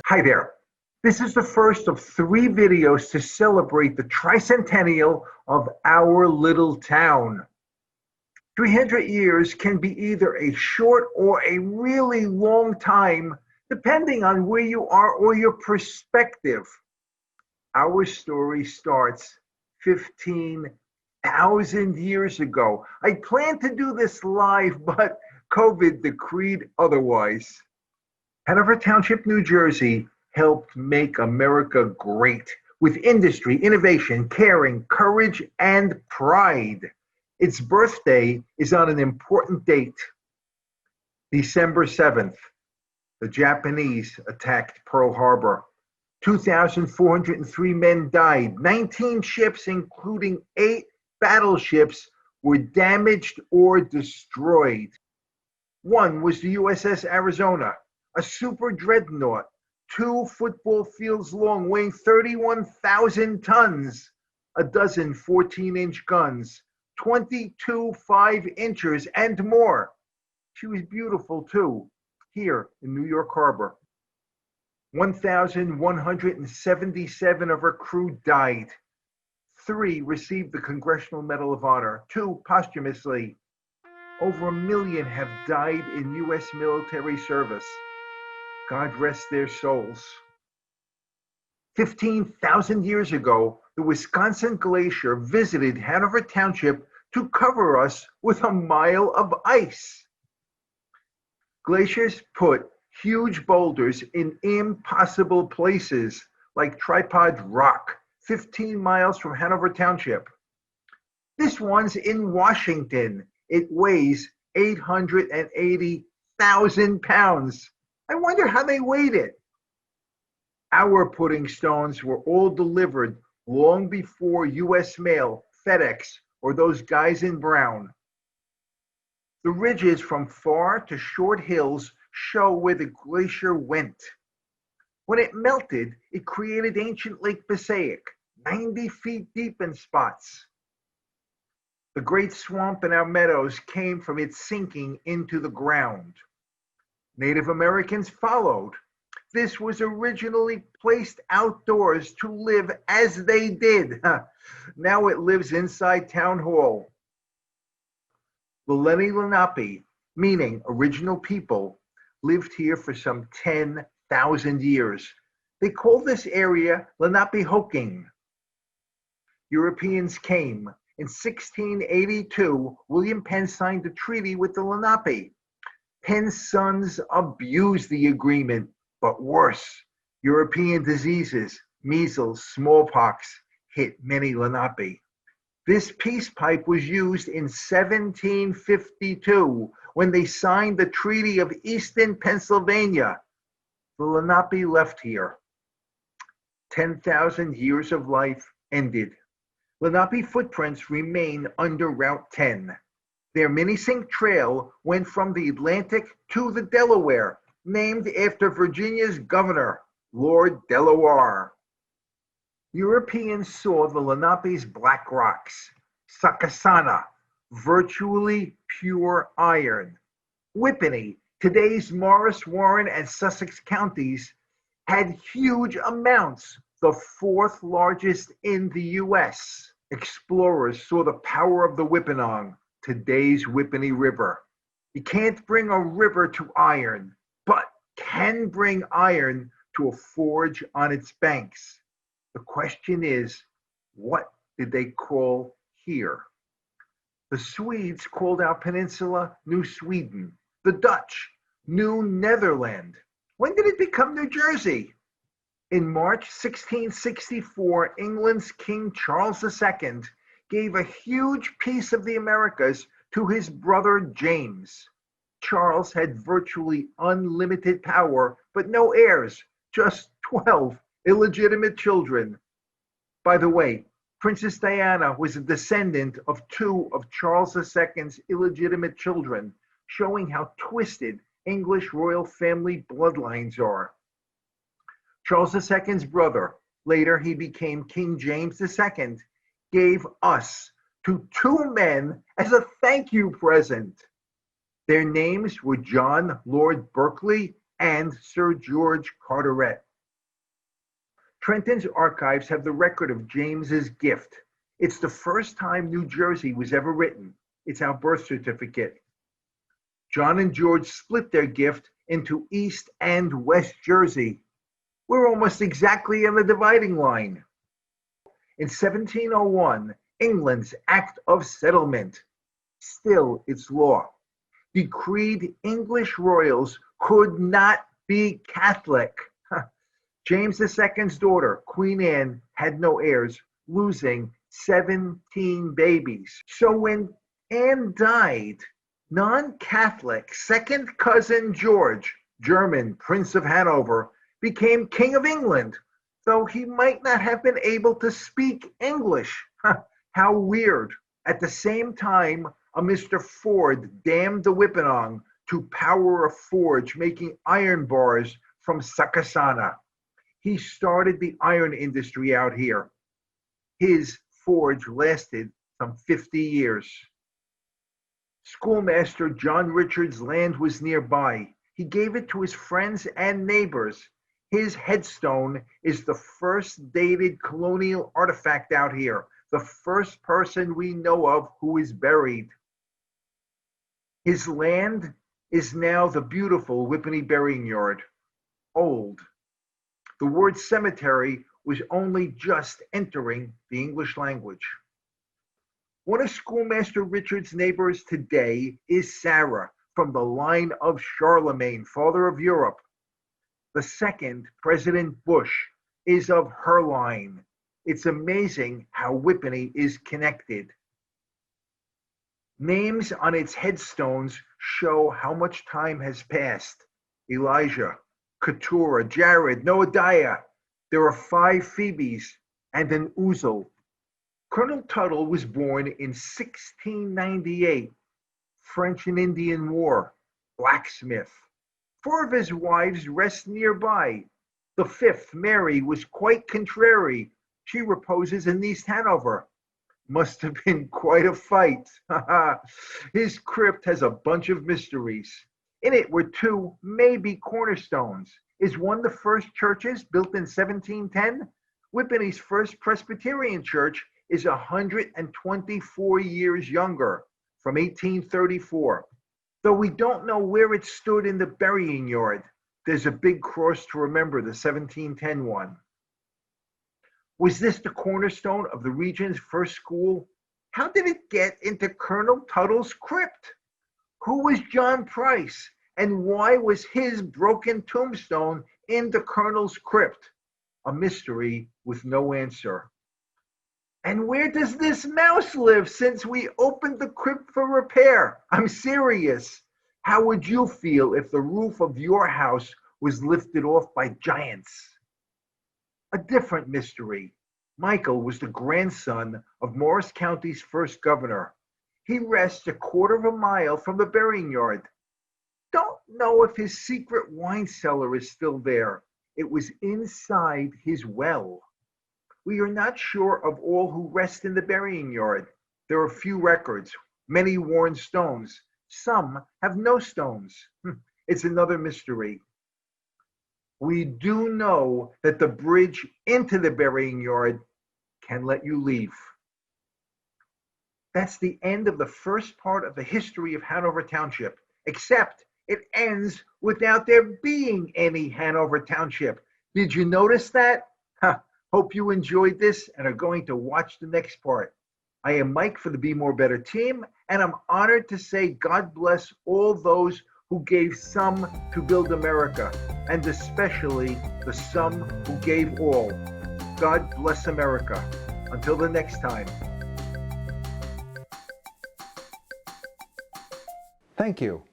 Hi there. This is the first of 3 videos to celebrate the tricentennial of our little town. 300 years can be either a short or a really long time, depending on where you are or your perspective. Our story starts 15,000 years ago. I planned to do this live, but COVID decreed otherwise. Hanover Township, New Jersey, helped make America great with industry, innovation, caring, courage, and pride. Its birthday is on an important date. December 7th, the Japanese attacked Pearl Harbor. 2,403 men died. 19 ships, including 8 battleships, were damaged or destroyed. One was the USS Arizona, a super dreadnought, 2 football fields long, weighing 31,000 tons, a dozen 14-inch guns, 22 5-inchers, and more. She was beautiful too, here in New York Harbor. 1,177 of her crew died. 3 received the Congressional Medal of Honor, 2 posthumously. Over 1 million have died in U.S. military service. God rest their souls. 15,000 years ago, the Wisconsin Glacier visited Hanover Township to cover us with a mile of ice. Glaciers put huge boulders in impossible places, like Tripod Rock, 15 miles from Hanover Township. This one's in Washington. It weighs 880,000 pounds. I wonder how they weighed it. Our pudding stones were all delivered long before U.S. Mail, FedEx, or those guys in brown. The ridges from far to short hills show where the glacier went. When it melted, it created ancient Lake Passaic, 90 feet deep in spots. The great swamp in our meadows came from its sinking into the ground. Native Americans followed. This was originally placed outdoors to live as they did. Now it lives inside Town Hall. The Lenape, meaning original people, lived here for some 10,000 years. They call this area Lenapehoking. Europeans came. In 1682, William Penn signed a treaty with the Lenape. Penn's sons abused the agreement, but worse, European diseases, measles, smallpox, hit many Lenape. This peace pipe was used in 1752 when they signed the Treaty of Easton, Pennsylvania. The Lenape left here. 10,000 years of life ended. Lenape footprints remain under Route 10. Their mini-sink trail went from the Atlantic to the Delaware, named after Virginia's governor, Lord Delaware. Europeans saw the Lenape's black rocks, Sakasana, virtually pure iron. Whippany, today's Morris, Warren, and Sussex counties, had huge amounts, the 4th largest in the U.S. Explorers saw the power of the Whippany, today's Whippany River. You can't bring a river to iron, but can bring iron to a forge on its banks. The question is, what did they call here? The Swedes called our peninsula New Sweden. The Dutch, New Netherland. When did it become New Jersey? In March 1664, England's King Charles II gave a huge piece of the Americas to his brother James. Charles had virtually unlimited power, but no heirs, just 12 illegitimate children. By the way, Princess Diana was a descendant of 2 of Charles II's illegitimate children, showing how twisted English royal family bloodlines are. Charles II's brother, later he became King James II, gave us to 2 men as a thank you present. Their names were John Lord Berkeley and Sir George Carteret. Trenton's archives have the record of James's gift. It's the first time New Jersey was ever written. It's our birth certificate. John and George split their gift into East and West Jersey. We're almost exactly on the dividing line. In 1701, England's Act of Settlement, still its law, decreed English royals could not be Catholic. James II's daughter, Queen Anne, had no heirs, losing 17 babies. So when Anne died, non-Catholic second cousin George, German Prince of Hanover, became King of England, though he might not have been able to speak English. How weird. At the same time, a Mr. Ford damned the Whippinong to power a forge making iron bars from Sakasana. He started the iron industry out here. His forge lasted some 50 years. Schoolmaster John Richard's land was nearby. He gave it to his friends and neighbors. His headstone is the first dated colonial artifact out here, the first person we know of who is buried. His land is now the beautiful Whippany Burying Yard. Old. The word cemetery was only just entering the English language. One of Schoolmaster Richard's neighbors today is Sarah, from the line of Charlemagne, father of Europe. The second, President Bush, is of her line. It's amazing how Whippany is connected. Names on its headstones show how much time has passed. Elijah, Keturah, Jared, Noadiah. There are 5 Phoebes and an Uzel. Colonel Tuttle was born in 1698, French and Indian War, blacksmith. 4 of his wives rest nearby. The 5th, Mary, was quite contrary. She reposes in East Hanover. Must have been quite a fight. His crypt has a bunch of mysteries. In it were 2, maybe cornerstones. Is one the first churches built in 1710? Whippany's first Presbyterian church is 124 years younger, from 1834. Though we don't know where it stood in the burying yard, there's a big cross to remember the 1710 one. Was this the cornerstone of the region's first school? How did it get into Colonel Tuttle's crypt? Who was John Price, and why was his broken tombstone in the Colonel's crypt? A mystery with no answer. And where does this mouse live since we opened the crypt for repair? I'm serious. How would you feel if the roof of your house was lifted off by giants? A different mystery. Michael was the grandson of Morris County's first governor. He rests a quarter of a mile from the burying yard. Don't know if his secret wine cellar is still there. It was inside his well. We are not sure of all who rest in the burying yard. There are few records, many worn stones. Some have no stones. It's another mystery. We do know that the bridge into the burying yard can let you leave. That's the end of the first part of the history of Hanover Township, except it ends without there being any Hanover Township. Did you notice that? Hope you enjoyed this and are going to watch the next part. I am Mike for the Be More Better team, and I'm honored to say God bless all those who gave some to build America, and especially the some who gave all. God bless America. Until the next time. Thank you.